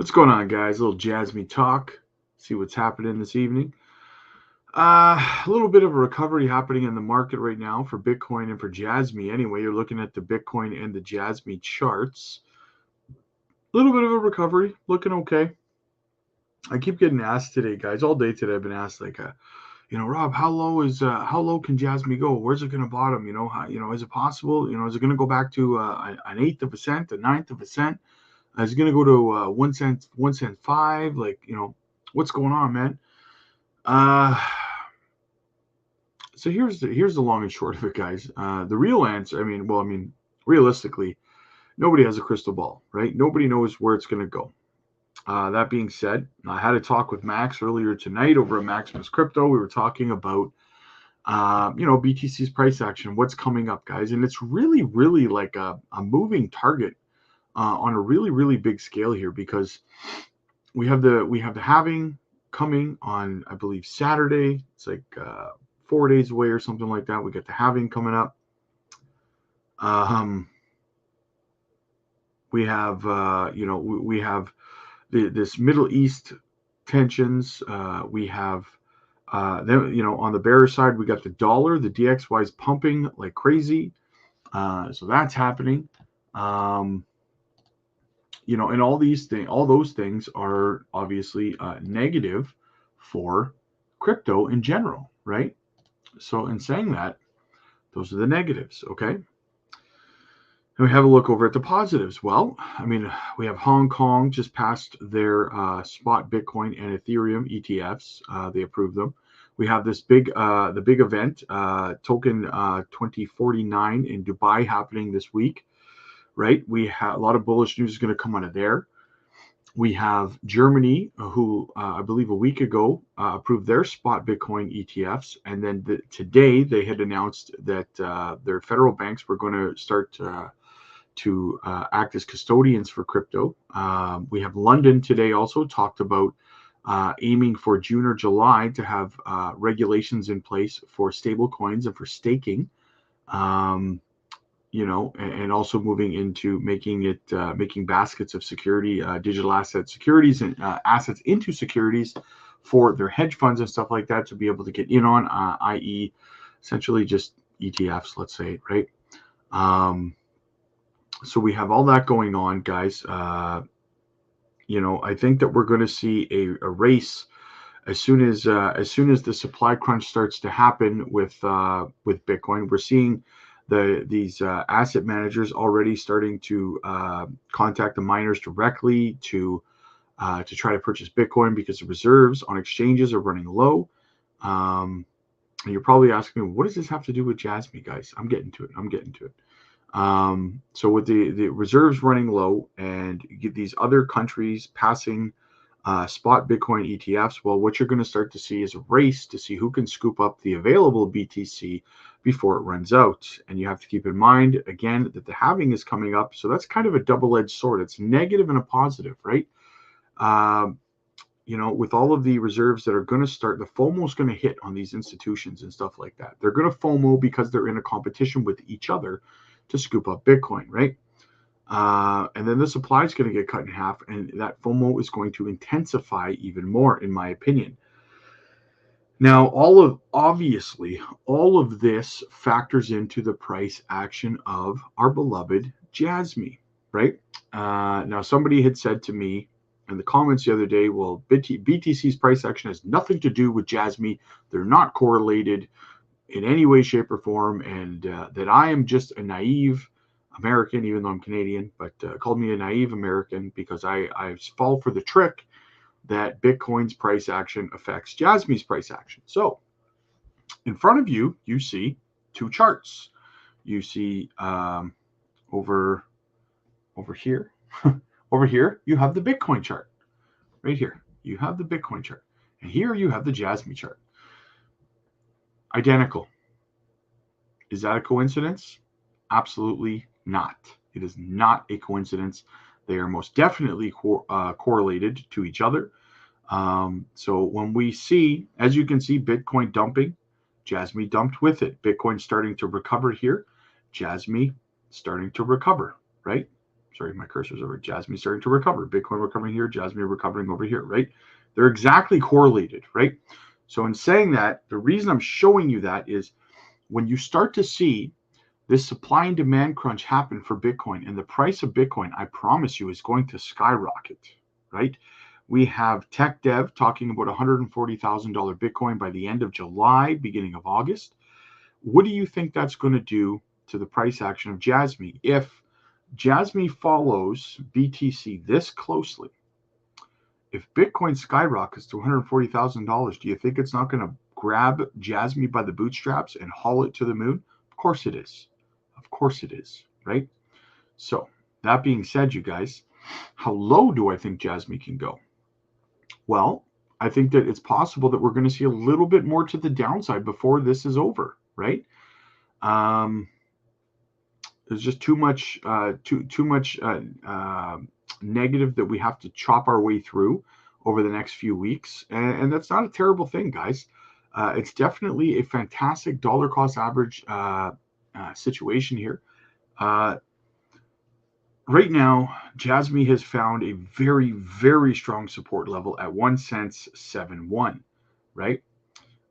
What's going on, guys? A little Jasmy talk. See what's happening this evening. A little bit of a recovery happening in the market right now for Bitcoin and for Jasmy. Anyway, you're looking at the Bitcoin and the Jasmy charts. A little bit of a recovery, looking okay. I keep getting asked today, guys. All day today, I've been asked Rob, how low can Jasmy go? Where's it going to bottom? Is it possible? Is it going to go back to an eighth of a cent, a ninth of a cent? Is it going to go to 1 cent, 1 cent 5? What's going on, man? So here's the long and short of it, guys. The real answer, realistically, nobody has a crystal ball, right? Nobody knows where it's going to go. That being said, I had a talk with Max earlier tonight over at Maximus Crypto. We were talking about, BTC's price action, what's coming up, guys, and it's really, really like a moving target on a really, really big scale here, because we have the halving coming on, I believe, Saturday. It's like 4 days away or something like that. We got the halving coming up. We have we have this Middle East tensions. We have then on the bearish side, we got the dollar. The DXY is pumping like crazy. So that's happening. And all those things are obviously negative for crypto in general, right? So in saying that, those are the negatives, okay? And we have a look over at the positives. Well, we have Hong Kong just passed their spot Bitcoin and Ethereum ETFs. They approved them. We have this the big event, Token 2049 in Dubai happening this week. Right, we have a lot of bullish news is going to come out of there. We have Germany, who I believe a week ago approved their spot Bitcoin ETFs, and then today they had announced that their federal banks were going to start to act as custodians for crypto. We have London today also talked about aiming for June or July to have regulations in place for stable coins and for staking. And also moving into making baskets of security, digital asset securities and assets into securities for their hedge funds and stuff like that to be able to get in on, i.e. essentially just ETFs, let's say, right? So we have all that going on, guys. I think that we're going to see a race as soon as the supply crunch starts to happen with Bitcoin. We're seeing these asset managers already starting to contact the miners directly to try to purchase Bitcoin because the reserves on exchanges are running low. And you're probably asking me, what does this have to do with Jasmy, guys? I'm getting to it. So with the reserves running low and you get these other countries passing spot Bitcoin ETFs, well, what you're going to start to see is a race to see who can scoop up the available BTC before it runs out. And you have to keep in mind, again, that the halving is coming up. So that's kind of a double-edged sword. It's negative and a positive, right? With all of the reserves that are going to start, the FOMO is going to hit on these institutions and stuff like that. They're going to FOMO because they're in a competition with each other to scoop up Bitcoin, right? And then the supply is going to get cut in half, and that FOMO is going to intensify even more, in my opinion. Now, all of this factors into the price action of our beloved Jasmy, right? Now, somebody had said to me in the comments the other day, well, BTC's price action has nothing to do with Jasmy. They're not correlated in any way, shape, or form, and that I am just a naive American, even though I'm Canadian, but called me a naive American because I fall for the trick that Bitcoin's price action affects Jasmy's price action. So in front of you, you see two charts. You see over here, over here, you have the Bitcoin chart. Right here, you have the Bitcoin chart. And here you have the Jasmy chart. Identical. Is that a coincidence? Absolutely not. It is not a coincidence. They are most definitely correlated to each other. So when we see, as you can see, Bitcoin dumping, Jasmy dumped with it. Bitcoin starting to recover here, Jasmy starting to recover, right? Sorry, my cursor's over. Jasmy starting to recover. Bitcoin recovering here. Jasmy recovering over here, right? They're exactly correlated, right? So in saying that, the reason I'm showing you that is when you start to see this supply and demand crunch happen for Bitcoin, and the price of Bitcoin, I promise you, is going to skyrocket, right? We have tech dev talking about $140,000 Bitcoin by the end of July, beginning of August. What do you think that's going to do to the price action of Jasmy? If Jasmy follows BTC this closely, if Bitcoin skyrockets to $140,000, do you think it's not going to grab Jasmy by the bootstraps and haul it to the moon? Of course it is. Of course it is, right? So that being said, you guys, how low do I think Jasmy can go? Well, I think that it's possible that we're going to see a little bit more to the downside before this is over, right? There's just too much negative that we have to chop our way through over the next few weeks, and that's not a terrible thing, guys. It's definitely a fantastic dollar cost average situation here. Right now, Jasmy has found a very, very strong support level at 1 cent 71, right?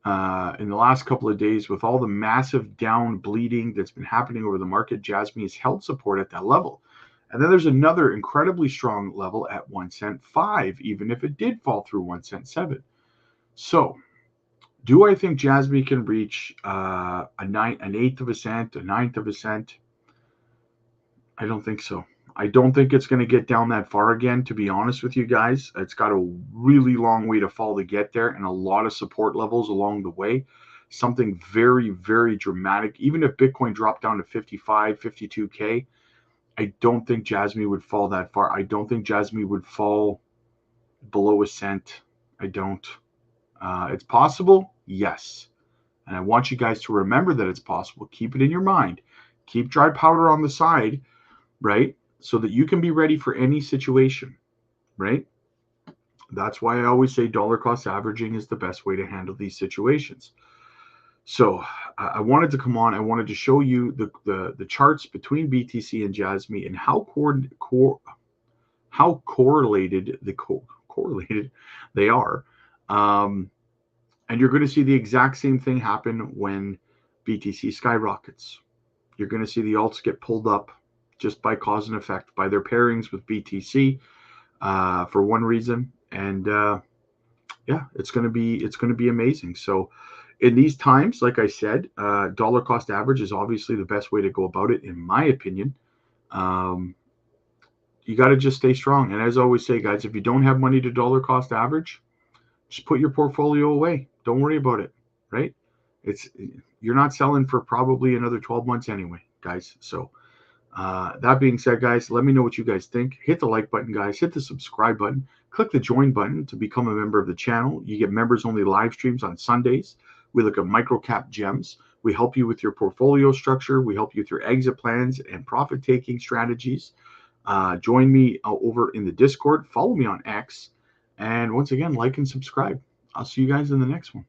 In the last couple of days, with all the massive down bleeding that's been happening over the market, Jasmy has held support at that level. And then there's another incredibly strong level at 1 cent 5, even if it did fall through 1 cent 7. So, do I think Jasmy can reach an eighth of a cent, a ninth of a cent? I don't think so. I don't think it's going to get down that far again, to be honest with you guys. It's got a really long way to fall to get there, and a lot of support levels along the way. Something very, very dramatic. Even if Bitcoin dropped down to 55, 52K, I don't think Jasmy would fall that far. I don't think Jasmy would fall below a cent. I don't. It's possible, yes. And I want you guys to remember that it's possible. Keep it in your mind. Keep dry powder on the side, right? So that you can be ready for any situation, right? That's why I always say dollar cost averaging is the best way to handle these situations. So I wanted to come on. I wanted to show you the charts between BTC and Jasmy and how correlated they are. And you're going to see the exact same thing happen when BTC skyrockets. You're going to see the alts get pulled up just by cause and effect, by their pairings with BTC for one reason. And yeah, it's going to be amazing. So in these times, like I said, dollar cost average is obviously the best way to go about it, in my opinion. You got to just stay strong. And as I always say, guys, if you don't have money to dollar cost average, just put your portfolio away. Don't worry about it, right? You're not selling for probably another 12 months anyway, guys. So that being said, guys, let me know what you guys think. Hit the like button, guys. Hit the subscribe button. Click the join button to become a member of the channel. You get members only live streams on Sundays. We look at microcap gems. We help you with your portfolio structure. We help you with your exit plans and profit taking strategies. Join me over in the Discord. Follow me on X. And once again, like and subscribe. I'll see you guys in the next one.